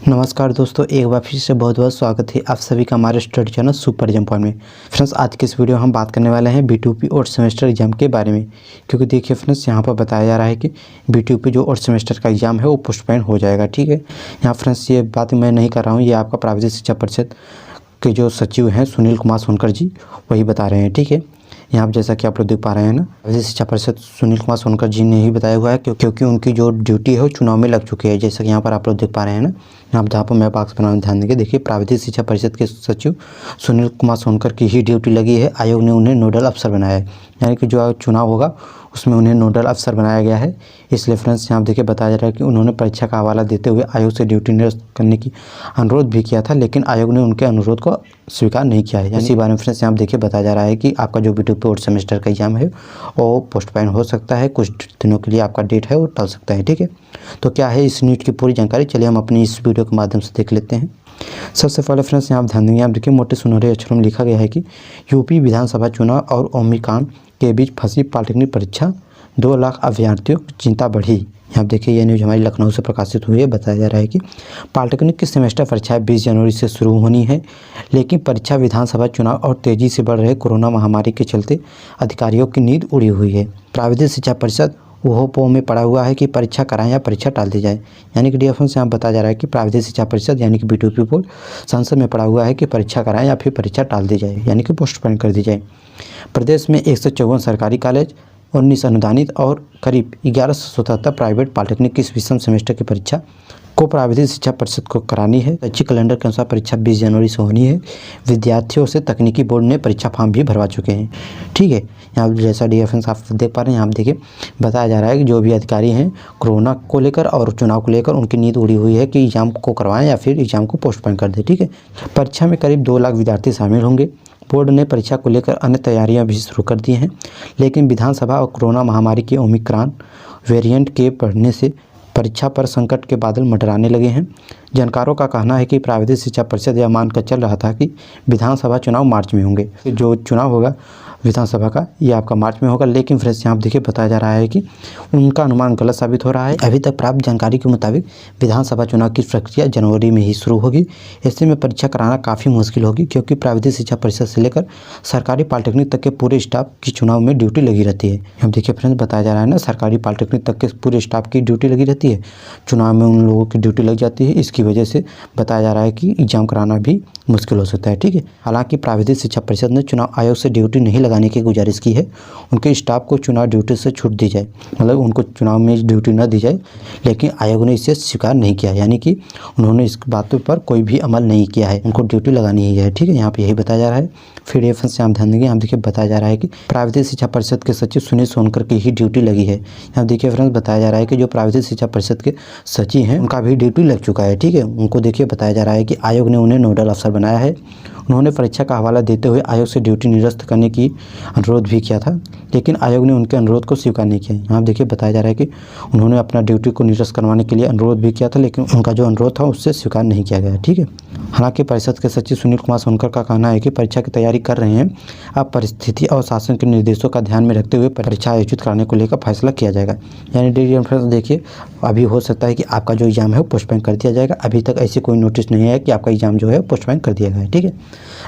नमस्कार दोस्तों, एक बार फिर से बहुत बहुत स्वागत है आप सभी का हमारे study channel super exam point में। फ्रेंड्स, आज के इस वीडियो में हम बात करने वाले हैं B2P और सेमेस्टर एग्जाम के बारे में। क्योंकि देखिए फ्रेंड्स, यहाँ पर बताया जा रहा है कि B2P जो और सेमेस्टर का एग्जाम है वो पोस्टपोन हो जाएगा। ठीक है, यहाँ फ्रेंड्स ये बात मैं नहीं कर रहा हूँ, ये आपका प्राविधिक शिक्षा परिषद के जो सचिव हैं सुनील कुमार सोनकर जी वही बता रहे हैं। ठीक है, यहाँ पर जैसा कि आप लोग देख पा रहे हैं ना, प्राविधिक शिक्षा परिषद सुनील कुमार सोनकर जी ने ही बताया हुआ है क्योंकि उनकी जो ड्यूटी है वो चुनाव में लग चुकी है। जैसा कि यहाँ पर आप लोग देख पा रहे हैं ना, यहाँ जहाँ पर मैं बॉक्स बनाने ध्यान देंगे, देखिए प्राविधिक शिक्षा परिषद के सचिव सुनील कुमार सोनकर की ही ड्यूटी लगी है। आयोग ने उन्हें नोडल अफसर बनाया है, यानी कि जो चुनाव होगा उसमें उन्हें नोडल अफसर बनाया गया है। इसलिए फ्रेंड्स यहाँ देखिए बताया जा रहा है कि उन्होंने परीक्षा का हवाला देते हुए आयोग से ड्यूटी निरस्त करने की अनुरोध भी किया था, लेकिन आयोग ने उनके अनुरोध को स्वीकार नहीं किया है। इसी बारे में फ्रेंड्स यहाँ देखिए बताया जा रहा है कि आपका जो B2P फोर्थ सेमेस्टर का एग्जाम है वो पोस्टपोन हो सकता है, कुछ दिनों के लिए आपका डेट है वो टल सकता है। ठीक है, तो क्या है इस न्यूज़ की पूरी जानकारी, चलिए हम अपनी इस वीडियो के माध्यम से देख लेते हैं। सबसे पहले फ्रेंड्स यहाँ आप ध्यान देंगे, आप देखिए मोटे सुनहरे अक्षरों में लिखा गया है कि यूपी विधानसभा चुनाव और ओमिक्रॉन के बीच फंसी पॉलिटेक्निक परीक्षा, 2 लाख अभ्यर्थियों की चिंता बढ़ी। यहाँ देखिए ये न्यूज़ हमारी लखनऊ से प्रकाशित हुई है। बताया जा रहा है कि पॉलिटेक्निक की सेमेस्टर परीक्षाएं 20 जनवरी से शुरू होनी है, लेकिन परीक्षा विधानसभा चुनाव और तेज़ी से बढ़ रहे कोरोना महामारी के चलते अधिकारियों की नींद उड़ी हुई है। प्राविधिक शिक्षा परिषद वोह में पड़ा हुआ है कि परीक्षा कराएं या परीक्षा टाल दी जाए। यानी कि DFM से यहाँ बताया जा रहा है कि प्राविधिक शिक्षा परिषद यानी कि B2P बोर्ड संसद में पड़ा हुआ है कि परीक्षा कराएं या फिर परीक्षा टाल दी जाए, यानी कि पोस्टपोन कर दी जाए। प्रदेश में 154 सरकारी कॉलेज, 19 अनुदानित और करीब 1177 प्राइवेट पॉलिटेक्निक की इस विषम सेमेस्टर की परीक्षा को प्राविधिक शिक्षा परिषद को करानी है। अच्छी कैलेंडर के अनुसार परीक्षा 20 जनवरी से होनी है। विद्यार्थियों से तकनीकी बोर्ड ने परीक्षा फॉर्म भी भरवा चुके हैं। ठीक है, यहाँ जैसा DFM आप देख पा रहे हैं, यहाँ देखिए बताया जा रहा है कि जो भी अधिकारी हैं कोरोना को लेकर और चुनाव को लेकर उनकी नींद उड़ी हुई है कि एग्जाम को करवाएं या फिर एग्जाम को पोस्टपोन कर दें। ठीक है, परीक्षा में करीब 2 लाख विद्यार्थी शामिल होंगे। बोर्ड ने परीक्षा को लेकर अन्य तैयारियां भी शुरू कर दी हैं, लेकिन विधानसभा और कोरोना महामारी के ओमिक्रॉन वेरिएंट के बढ़ने से परीक्षा पर संकट के बादल मंडराने लगे हैं। जानकारों का कहना है कि प्राविधिक शिक्षा परिषद यह मानकर चल रहा था कि विधानसभा चुनाव मार्च में होंगे। जो चुनाव होगा विधानसभा का ये आपका मार्च में होगा, लेकिन फिर यहाँ देखिए बताया जा रहा है कि उनका अनुमान गलत साबित हो रहा है। अभी तक प्राप्त जानकारी के मुताबिक विधानसभा चुनाव की प्रक्रिया जनवरी में ही शुरू होगी। ऐसे में परीक्षा कराना काफ़ी मुश्किल होगी, क्योंकि प्राविधिक शिक्षा परिषद से लेकर सरकारी पॉलिटेक्निक तक के पूरे स्टाफ की चुनाव में ड्यूटी लगी रहती है। हम देखिए फ्रेंड्स बताया जा रहा है ना, सरकारी पॉलिटेक्निक तक के पूरे स्टाफ की ड्यूटी लगी रहती है, चुनाव में उन लोगों की ड्यूटी लग जाती है। इसकी वजह से बताया जा रहा है कि एग्जाम कराना भी मुश्किल हो सकता है। ठीक है, हालांकि प्राविधिक शिक्षा परिषद ने चुनाव आयोग से ड्यूटी नहीं लगाने की गुजारिश की है। उनके स्टाफ को चुनाव ड्यूटी से छूट दी जाए, मतलब उनको चुनाव में ड्यूटी न दी जाए, लेकिन आयोग ने इसे स्वीकार नहीं किया, यानी कि उन्होंने इस बातों पर कोई भी अमल नहीं किया है, उनको ड्यूटी लगानी ही है। ठीक है, यहाँ पे यही बताया जा रहा है। फिर ये से हम ध्यान देंगे, हम देखिए बताया जा रहा है कि प्राविधिक शिक्षा परिषद के सचिव सुनील सोनकर की ही ड्यूटी लगी है। यहाँ देखिए फ्रेंड्स बताया जा रहा है कि जो प्राविधिक शिक्षा परिषद के सचिव हैं उनका भी ड्यूटी लग चुका है। ठीक है, उनको देखिए बताया जा रहा है कि आयोग ने उन्हें नोडल अफसर बनाया है। उन्होंने परीक्षा का हवाला देते हुए आयोग से ड्यूटी निरस्त करने की अनुरोध भी किया था, लेकिन आयोग ने उनके अनुरोध को स्वीकार नहीं किया। यहाँ देखिए बताया जा रहा है कि उन्होंने अपना ड्यूटी को निरस्त करवाने के लिए अनुरोध भी किया था, लेकिन उनका जो अनुरोध था उससे स्वीकार नहीं किया गया। ठीक है, हालांकि परिषद के सचिव सुनील कुमार सोनकर का कहना है कि परीक्षा की तैयारी कर रहे हैं, अब परिस्थिति और शासन के निर्देशों का ध्यान में रखते हुए परीक्षा आयोजित कराने को लेकर फैसला किया जाएगा। यानी DFM देखिए अभी हो सकता है कि आपका जो एग्जाम है वो पोस्टपोन कर दिया जाएगा। अभी तक ऐसी कोई नोटिस नहीं है कि आपका एग्जाम जो है पोस्टपोन कर दिया गया है। ठीक है,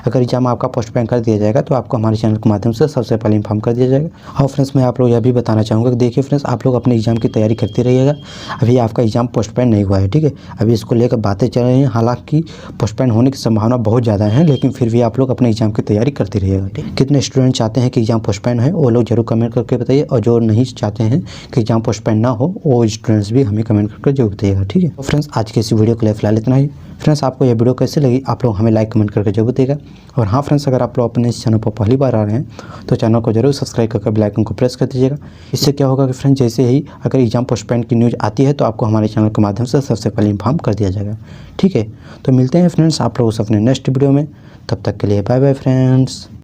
अगर एग्जाम आपका पोस्टपोन कर दिया जाएगा तो आपको हमारे चैनल के माध्यम से सबसे पहले इन्फॉर्म कर दिया जाएगा। और फ्रेंड्स मैं आप लोग यह भी बताना चाहूँगा कि देखिए फ्रेंड्स आप लोग अपने एग्जाम की तैयारी करते रहिएगा। अभी आपका एग्जाम पोस्टपोन नहीं हुआ है। ठीक है, अभी इसको लेकर बातें चल रही हैं, हालांकि पोस्टपोन होने की संभावना बहुत ज़्यादा है, लेकिन फिर भी आप लोग अपने एग्जाम की तैयारी करते रहिएगा। ठीक, कितने स्टूडेंट चाहते हैं कि एग्जाम पोस्टपोन है वो लोग जरूर कमेंट करके बताइए, और जो नहीं चाहते हैं कि एग्जाम पोस्टपोन ना हो वो स्टूडेंट्स भी हमें कमेंट करके जरूर बताइएगा। ठीक है, तो फ्रेंड्स आज के इस वीडियो के लिए फिलहाल इतना ही। फ्रेंड्स आपको यह वीडियो कैसे लगी आप लोग हमें लाइक कमेंट करके जरूर बताइएगा। और हाँ फ्रेंड्स, अगर आप लोग अपने इस चैनल पर पहली बार आ रहे हैं तो चैनल को जरूर सब्सक्राइब करके बेल आइकन को प्रेस कर दीजिएगा। इससे क्या होगा कि फ्रेंड्स जैसे ही अगर एग्जाम पोस्टपोन की न्यूज़ आती है तो आपको हमारे चैनल के माध्यम से सबसे पहले इन्फॉर्म कर दिया जाएगा। ठीक है, तो मिलते हैं फ्रेंड्स आप लोगों से अपने नेक्स्ट वीडियो में, तब तक के लिए बाय बाय फ्रेंड्स।